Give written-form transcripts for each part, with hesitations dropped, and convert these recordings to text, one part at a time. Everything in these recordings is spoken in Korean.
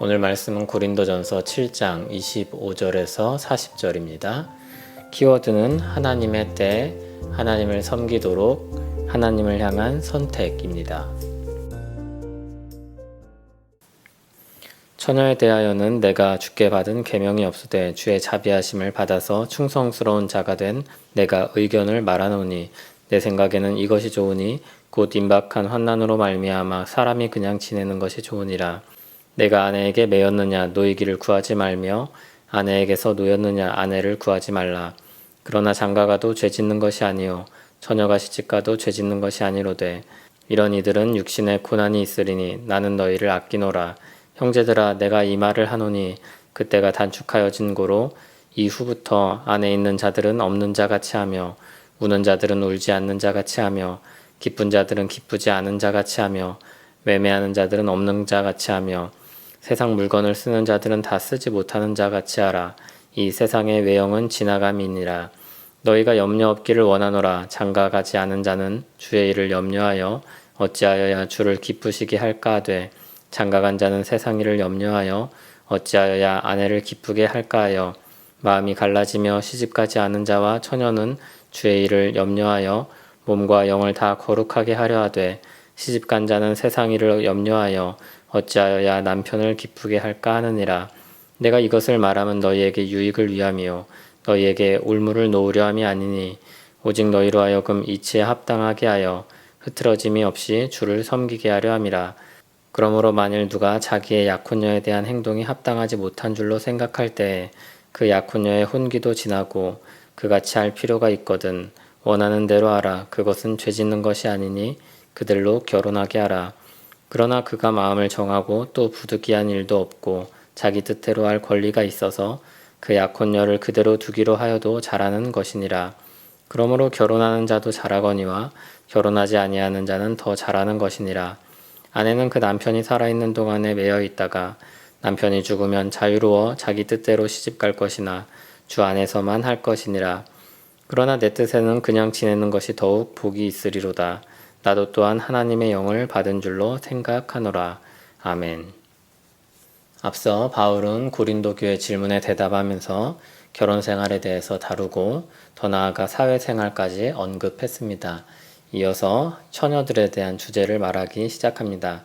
오늘 말씀은 고린도전서 7장 25절에서 40절입니다. 키워드는 하나님의 때, 하나님을 섬기도록 하나님을 향한 선택입니다. 처녀에 대하여는 내가 주께 받은 계명이 없으되 주의 자비하심을 받아서 충성스러운 자가 된 내가 의견을 말하노니 내 생각에는 이것이 좋으니 곧 임박한 환난으로 말미암아 사람이 그냥 지내는 것이 좋으니라. 내가 아내에게 매였느냐 노이기를 구하지 말며 아내에게서 노였느냐 아내를 구하지 말라. 그러나 장가가도 죄짓는 것이 아니요 처녀가 시집가도 죄짓는 것이 아니로되 이런 이들은 육신에 고난이 있으리니 나는 너희를 아끼노라. 형제들아 내가 이 말을 하노니 그때가 단축하여진 고로 이후부터 안에 있는 자들은 없는 자같이 하며 우는 자들은 울지 않는 자같이 하며 기쁜 자들은 기쁘지 않은 자같이 하며 매매하는 자들은 없는 자같이 하며 세상 물건을 쓰는 자들은 다 쓰지 못하는 자같이 하라. 이 세상의 외형은 지나감이니라. 너희가 염려 없기를 원하노라. 장가가지 않은 자는 주의 일을 염려하여 어찌하여야 주를 기쁘시게 할까 하되 장가간 자는 세상 일을 염려하여 어찌하여야 아내를 기쁘게 할까 하여 마음이 갈라지며 시집가지 않은 자와 처녀는 주의 일을 염려하여 몸과 영을 다 거룩하게 하려 하되 시집간 자는 세상 일을 염려하여 어찌하여야 남편을 기쁘게 할까 하느니라. 내가 이것을 말하면 너희에게 유익을 위함이요 너희에게 울무를 놓으려 함이 아니니 오직 너희로 하여금 이치에 합당하게 하여 흐트러짐이 없이 주를 섬기게 하려 함이라. 그러므로 만일 누가 자기의 약혼녀에 대한 행동이 합당하지 못한 줄로 생각할 때에 그 약혼녀의 혼기도 지나고 그같이 할 필요가 있거든 원하는 대로 하라. 그것은 죄짓는 것이 아니니 그들로 결혼하게 하라. 그러나 그가 마음을 정하고 또 부득이한 일도 없고 자기 뜻대로 할 권리가 있어서 그 약혼녀를 그대로 두기로 하여도 잘하는 것이니라. 그러므로 결혼하는 자도 잘하거니와 결혼하지 아니하는 자는 더 잘하는 것이니라. 아내는 그 남편이 살아있는 동안에 매여 있다가 남편이 죽으면 자유로워 자기 뜻대로 시집갈 것이나 주 안에서만 할 것이니라. 그러나 내 뜻에는 그냥 지내는 것이 더욱 복이 있으리로다. 나도 또한 하나님의 영을 받은 줄로 생각하노라. 아멘. 앞서 바울은 고린도 교회 질문에 대답하면서 결혼 생활에 대해서 다루고 더 나아가 사회생활까지 언급했습니다. 이어서 처녀들에 대한 주제를 말하기 시작합니다.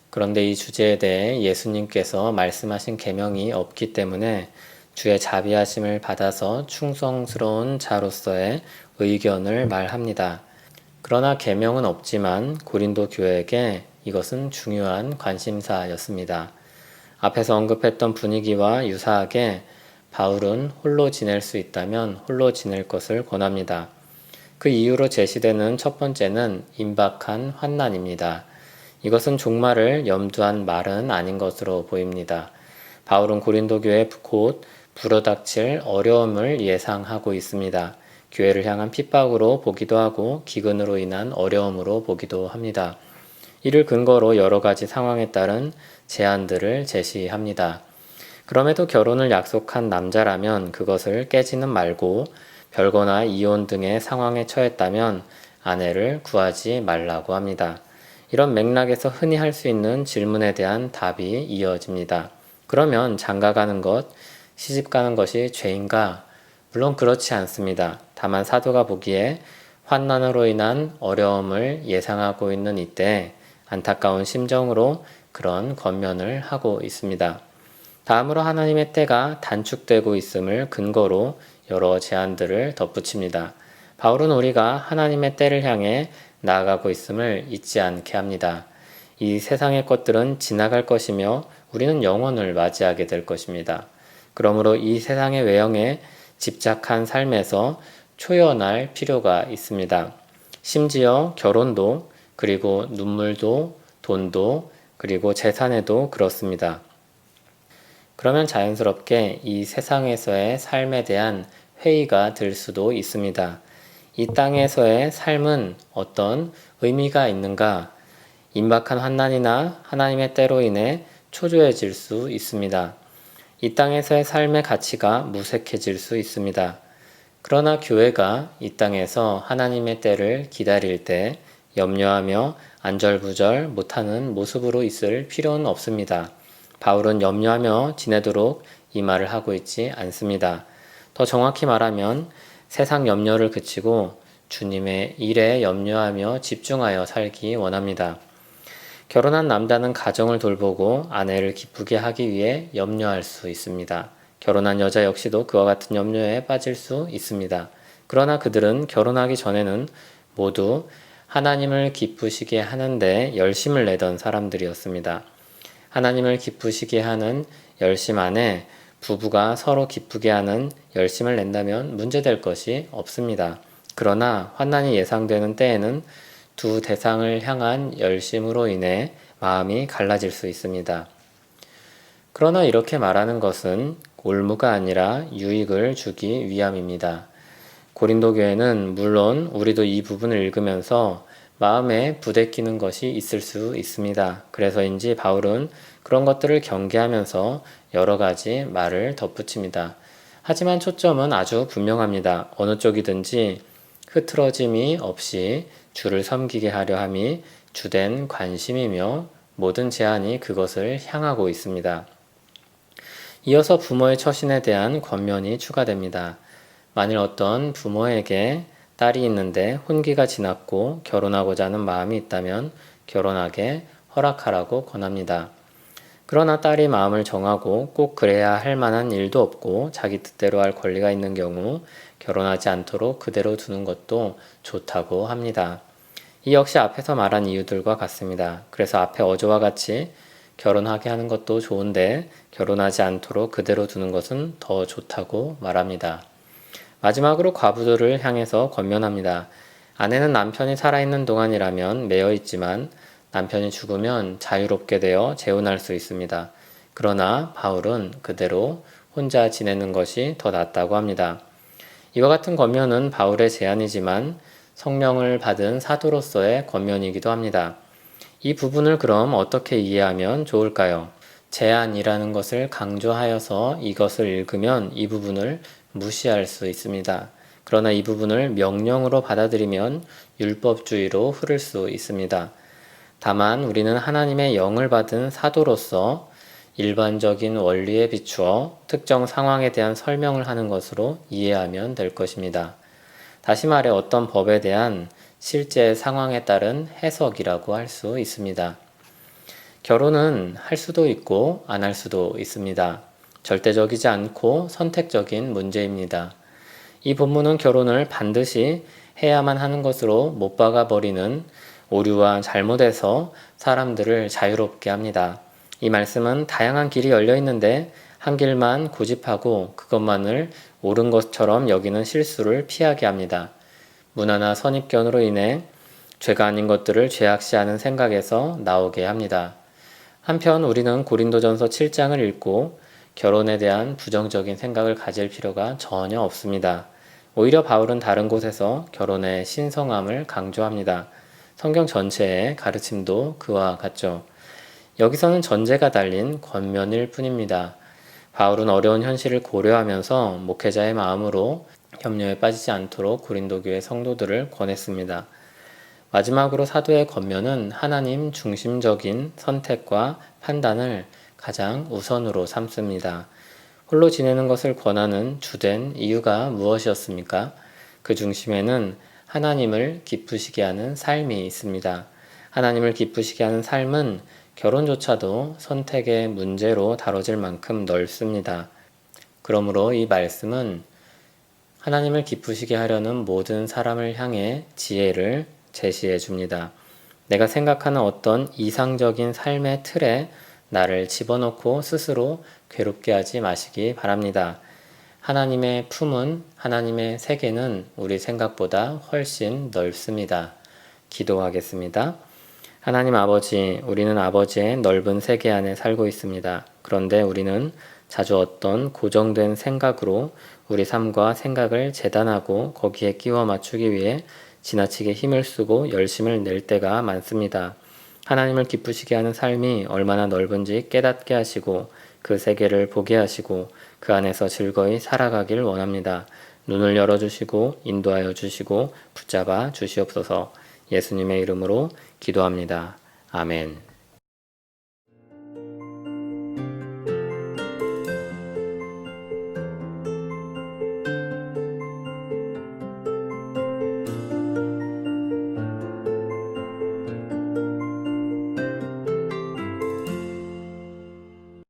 그런데 이 주제에 대해 예수님께서 말씀하신 계명이 없기 때문에 주의 자비하심을 받아서 충성스러운 자로서의 의견을 말합니다. 그러나 계명은 없지만 고린도 교회에게 이것은 중요한 관심사였습니다. 앞에서 언급했던 분위기와 유사하게 바울은 홀로 지낼 수 있다면 홀로 지낼 것을 권합니다. 그 이유로 제시되는 첫 번째는 임박한 환난입니다. 이것은 종말을 염두한 말은 아닌 것으로 보입니다. 바울은 고린도 교회에 곧 불어닥칠 어려움을 예상하고 있습니다. 교회를 향한 핍박으로 보기도 하고 기근으로 인한 어려움으로 보기도 합니다. 이를 근거로 여러 가지 상황에 따른 제안들을 제시합니다. 그럼에도 결혼을 약속한 남자라면 그것을 깨지는 말고 별거나 이혼 등의 상황에 처했다면 아내를 구하지 말라고 합니다. 이런 맥락에서 흔히 할 수 있는 질문에 대한 답이 이어집니다. 그러면 장가가는 것, 시집가는 것이 죄인가? 물론 그렇지 않습니다. 다만 사도가 보기에 환난으로 인한 어려움을 예상하고 있는 이때 안타까운 심정으로 그런 권면을 하고 있습니다. 다음으로 하나님의 때가 단축되고 있음을 근거로 여러 제안들을 덧붙입니다. 바울은 우리가 하나님의 때를 향해 나아가고 있음을 잊지 않게 합니다. 이 세상의 것들은 지나갈 것이며 우리는 영원을 맞이하게 될 것입니다. 그러므로 이 세상의 외형에 집착한 삶에서 초연할 필요가 있습니다. 심지어 결혼도 그리고 눈물도 돈도 그리고 재산에도 그렇습니다. 그러면 자연스럽게 이 세상에서의 삶에 대한 회의가 들 수도 있습니다. 이 땅에서의 삶은 어떤 의미가 있는가? 임박한 환난이나 하나님의 때로 인해 초조해질 수 있습니다. 이 땅에서의 삶의 가치가 무색해질 수 있습니다. 그러나 교회가 이 땅에서 하나님의 때를 기다릴 때 염려하며 안절부절 못하는 모습으로 있을 필요는 없습니다. 바울은 염려하며 지내도록 이 말을 하고 있지 않습니다. 더 정확히 말하면 세상 염려를 그치고 주님의 일에 염려하며 집중하여 살기 원합니다. 결혼한 남자는 가정을 돌보고 아내를 기쁘게 하기 위해 염려할 수 있습니다. 결혼한 여자 역시도 그와 같은 염려에 빠질 수 있습니다. 그러나 그들은 결혼하기 전에는 모두 하나님을 기쁘시게 하는데 열심을 내던 사람들이었습니다. 하나님을 기쁘시게 하는 열심 안에 부부가 서로 기쁘게 하는 열심을 낸다면 문제될 것이 없습니다. 그러나 환난이 예상되는 때에는 두 대상을 향한 열심으로 인해 마음이 갈라질 수 있습니다. 그러나 이렇게 말하는 것은 올무가 아니라 유익을 주기 위함입니다. 고린도 교회는 물론 우리도 이 부분을 읽으면서 마음에 부대끼는 것이 있을 수 있습니다. 그래서인지 바울은 그런 것들을 경계하면서 여러 가지 말을 덧붙입니다. 하지만 초점은 아주 분명합니다. 어느 쪽이든지 흐트러짐이 없이 주를 섬기게 하려 함이 주된 관심이며 모든 제한이 그것을 향하고 있습니다. 이어서 부모의 처신에 대한 권면이 추가됩니다. 만일 어떤 부모에게 딸이 있는데 혼기가 지났고 결혼하고자 하는 마음이 있다면 결혼하게 허락하라고 권합니다. 그러나 딸이 마음을 정하고 꼭 그래야 할 만한 일도 없고 자기 뜻대로 할 권리가 있는 경우 결혼하지 않도록 그대로 두는 것도 좋다고 합니다. 이 역시 앞에서 말한 이유들과 같습니다. 그래서 앞에 어조와 같이 결혼하게 하는 것도 좋은데 결혼하지 않도록 그대로 두는 것은 더 좋다고 말합니다. 마지막으로 과부들을 향해서 권면합니다. 아내는 남편이 살아있는 동안이라면 매여 있지만 남편이 죽으면 자유롭게 되어 재혼할 수 있습니다. 그러나 바울은 그대로 혼자 지내는 것이 더 낫다고 합니다. 이와 같은 권면은 바울의 제안이지만 성령을 받은 사도로서의 권면이기도 합니다. 이 부분을 그럼 어떻게 이해하면 좋을까요? 제안이라는 것을 강조하여서 이것을 읽으면 이 부분을 무시할 수 있습니다. 그러나 이 부분을 명령으로 받아들이면 율법주의로 흐를 수 있습니다. 다만 우리는 하나님의 영을 받은 사도로서 일반적인 원리에 비추어 특정 상황에 대한 설명을 하는 것으로 이해하면 될 것입니다. 다시 말해 어떤 법에 대한 실제 상황에 따른 해석이라고 할 수 있습니다. 결혼은 할 수도 있고 안 할 수도 있습니다. 절대적이지 않고 선택적인 문제입니다. 이 본문은 결혼을 반드시 해야만 하는 것으로 못 박아버리는 오류와 잘못에서 사람들을 자유롭게 합니다. 이 말씀은 다양한 길이 열려 있는데 한 길만 고집하고 그것만을 옳은 것처럼 여기는 실수를 피하게 합니다. 문화나 선입견으로 인해 죄가 아닌 것들을 죄악시하는 생각에서 나오게 합니다. 한편 우리는 고린도전서 7장을 읽고 결혼에 대한 부정적인 생각을 가질 필요가 전혀 없습니다. 오히려 바울은 다른 곳에서 결혼의 신성함을 강조합니다. 성경 전체의 가르침도 그와 같죠. 여기서는 전제가 달린 권면일 뿐입니다. 바울은 어려운 현실을 고려하면서 목회자의 마음으로 염려에 빠지지 않도록 고린도 교회 성도들을 권했습니다. 마지막으로 사도의 권면은 하나님 중심적인 선택과 판단을 가장 우선으로 삼습니다. 홀로 지내는 것을 권하는 주된 이유가 무엇이었습니까? 그 중심에는 하나님을 기쁘시게 하는 삶이 있습니다. 하나님을 기쁘시게 하는 삶은 결혼조차도 선택의 문제로 다뤄질 만큼 넓습니다. 그러므로 이 말씀은 하나님을 기쁘시게 하려는 모든 사람을 향해 지혜를 제시해 줍니다. 내가 생각하는 어떤 이상적인 삶의 틀에 나를 집어넣고 스스로 괴롭게 하지 마시기 바랍니다. 하나님의 품은, 하나님의 세계는 우리 생각보다 훨씬 넓습니다. 기도하겠습니다. 하나님 아버지, 우리는 아버지의 넓은 세계 안에 살고 있습니다. 그런데 우리는 자주 어떤 고정된 생각으로 우리 삶과 생각을 재단하고 거기에 끼워 맞추기 위해 지나치게 힘을 쓰고 열심을 낼 때가 많습니다. 하나님을 기쁘시게 하는 삶이 얼마나 넓은지 깨닫게 하시고 그 세계를 보게 하시고 그 안에서 즐거이 살아가길 원합니다. 눈을 열어주시고 인도하여 주시고 붙잡아 주시옵소서. 예수님의 이름으로 기도합니다. 아멘.